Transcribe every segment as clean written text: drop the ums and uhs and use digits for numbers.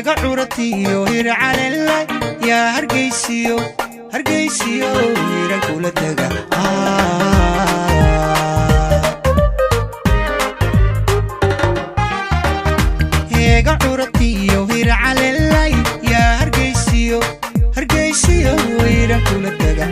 heega curatiyo hir calelay yaa hargeysiyo hiran kula taga heega curatiyo hir calelay yaa hargeysiyo hiran kula taga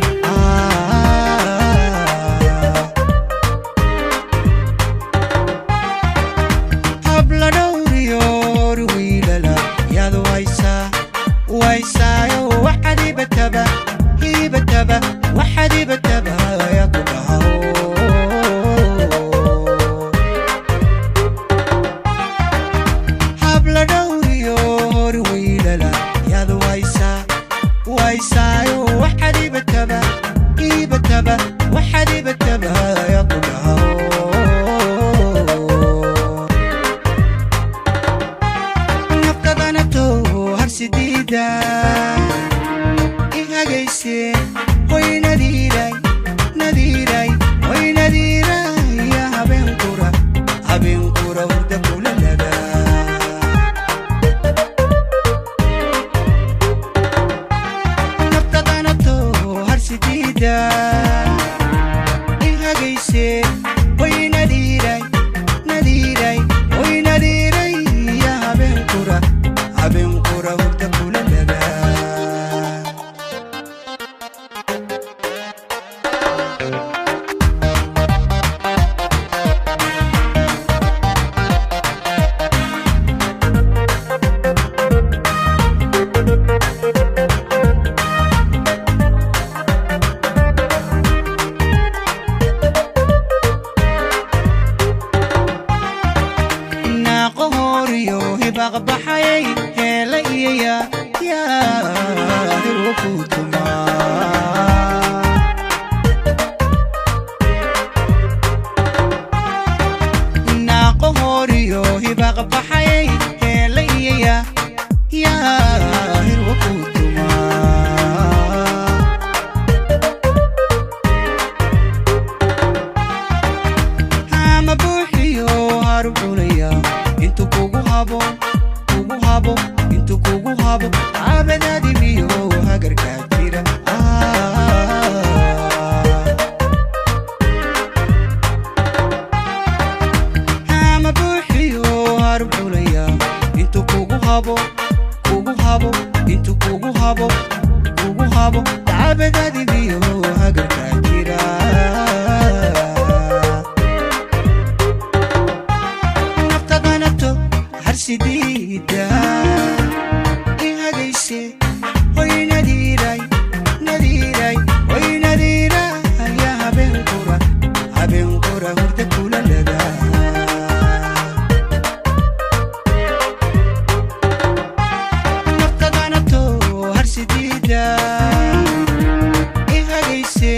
وحدي بتبع يا كبها حبل دوري ويللا يا ذو ويسا وحدي بتبع وحدي بتبع يا كبها نفقد انا تو هرسديدا إيه جيسي hoy nadiray hoy nadiray ya haben kura urda kula laga nafqadana to harsidida ihagayse hoy nadiray hoy nadiray ya haben kura urda kula laga بحي هلا يا هروكوتما ناقو هوريو هباق بحي هلا يا هروكوتما هاما بوحيو هاربوليا انتو كوغو هابو intu kugu habo abadadi biyo hagarka jira ama buuxiyo harbulaya intu kugu habo intu kugu habo abadadi biyo hagarka jira nafqadanato harsidida hoy nadiray hoy nadiray ya haben kura urda kula laga nafqadana to harsidida ihagayse